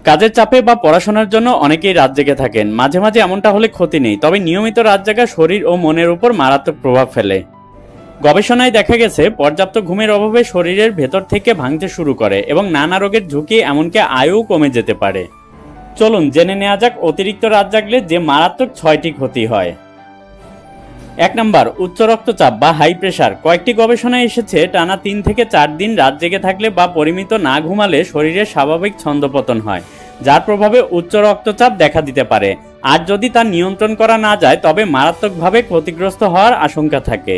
কাজের চাপে বা পড়াশোনার জন্য অনেকেই রাত জেগে থাকেন। মাঝে মাঝে এমনটা হলে ক্ষতি নেই, তবে নিয়মিত রাত জাগা শরীর ও মনের উপর মারাত্মক প্রভাব ফেলে। গবেষণায় দেখা গেছে পর্যাপ্ত ঘুমের অভাবে শরীরের ভেতর থেকে ভাঙতে শুরু করে এবং নানা রোগের ঝুঁকি এমনকি আয়ুও কমে যেতে পারে। চলুন জেনে নেওয়া যাক অতিরিক্ত রাত জাগলে যে মারাত্মক 6টি ক্ষতি হয়। 1 নম্বর, উচ্চ রক্তচাপ বা হাই প্রেশার। কয়েকটি গবেষণায় এসেছে টানা 3 থেকে 4 দিন রাত জেগে থাকলে বা পরিমিত না ঘুমালে শরীরের স্বাভাবিক ছন্দপতন হয়, যার প্রভাবে উচ্চ রক্তচাপ দেখা দিতে পারে। আর যদি তা নিয়ন্ত্রণ করা না যায় তবে মারাত্মকভাবে ক্ষতিগ্রস্ত হওয়ার আশঙ্কা থাকে।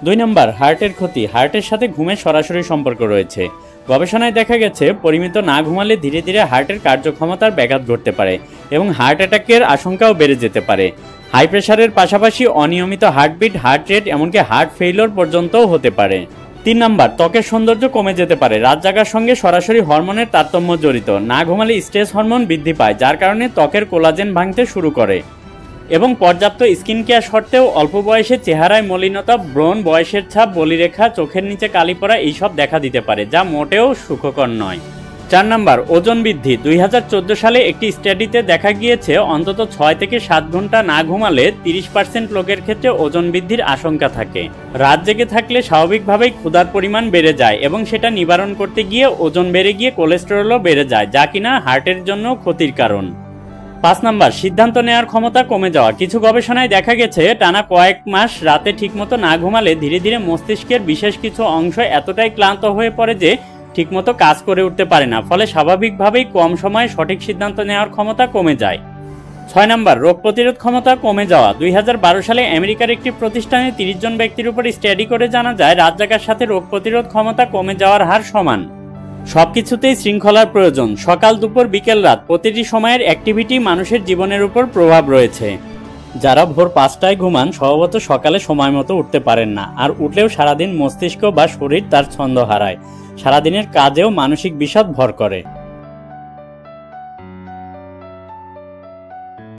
2 নম্বর, হার্টের ক্ষতি। হার্টের সাথে ঘুমের সরাসরি সম্পর্ক রয়েছে। গবেষণায় দেখা গেছে পরিমিত না ঘুমালে ধীরে ধীরে হার্টের কার্যক্ষমতার ব্যাঘাত ঘটতে পারে এবং হার্ট অ্যাটাকের আশঙ্কাও বেড়ে যেতে পারে। হাই প্রেশারের পাশাপাশি অনিয়মিত হার্টবিট, হার্ট রেট এমনকি হার্ট ফেইলিওর পর্যন্তও হতে পারে। 3 নম্বর, ত্বকের সৌন্দর্য কমে যেতে পারে। রাত জাগার সঙ্গে সরাসরি হরমোনের তারতম্য জড়িত। না ঘুমালে স্ট্রেস হরমোন বৃদ্ধি পায়, যার কারণে ত্বকের কোলাজেন ভাঙতে শুরু করে এবং পর্যাপ্ত স্কিন কেয়ার সত্ত্বেও অল্প বয়সে চেহারায় মলিনতা, ব্রণ, বয়সের ছাপ, বলিরেখা, চোখের নিচে কালি পড়া এইসব দেখা দিতে পারে, যা মোটেও সুখকর নয়। 4 নম্বর, ওজন বৃদ্ধি। 2014 সালে একটি স্টাডিতে দেখা গিয়েছে অন্তত 6 থেকে 7 ঘন্টা না ঘুমালে 30% লোকের ক্ষেত্রে ওজন বৃদ্ধির আশঙ্কা থাকে। রাত জেগে থাকলে স্বাভাবিকভাবেই ক্ষুধার পরিমাণ বেড়ে যায় এবং সেটা নিবারণ করতে গিয়ে ওজন বেড়ে গিয়ে কোলেস্টেরলও বেড়ে যায়, যা কিনা হার্টের জন্য ক্ষতির কারণ। 5 নম্বর, সিদ্ধান্ত নেওয়ার ক্ষমতা কমে যাওয়া। কিছু গবেষণায় দেখা গেছে টানা কয়েক মাস রাতে ঠিকমতো না ঘুমালে ধীরে ধীরে মস্তিষ্কের বিশেষ কিছু অংশ এতটাই ক্লান্ত হয়ে পড়ে যে ঠিকমতো কাজ করে উঠতে পারে না, ফলে স্বাভাবিকভাবেই কম সময়ে সঠিক সিদ্ধান্ত নেওয়ার ক্ষমতা কমে যায়। 6 নম্বর, রোগ প্রতিরোধ ক্ষমতা কমে যাওয়া। 2012 সালে আমেরিকার একটি প্রতিষ্ঠানে 30 জন ব্যক্তির উপর স্টাডি করে জানা যায় রাত জাগার সাথে রোগ প্রতিরোধ ক্ষমতা কমে যাওয়ার হার সমান। সবকিছুতেই শৃঙ্খলার প্রয়োজন। সকাল, দুপুর, বিকেল, রাত প্রতিটি সময়ের অ্যাক্টিভিটি মানুষের জীবনের উপর প্রভাব রয়েছে। যারা ভোর 5টায় ঘুমান স্বভাবত সকালে সময় মতো উঠতে পারেন না, আর উঠলেও সারাদিন মস্তিষ্ক বা শরীর তার ছন্দ হারায়। সারাদিনের কাজেও মানসিক বিষাদ ভর করে।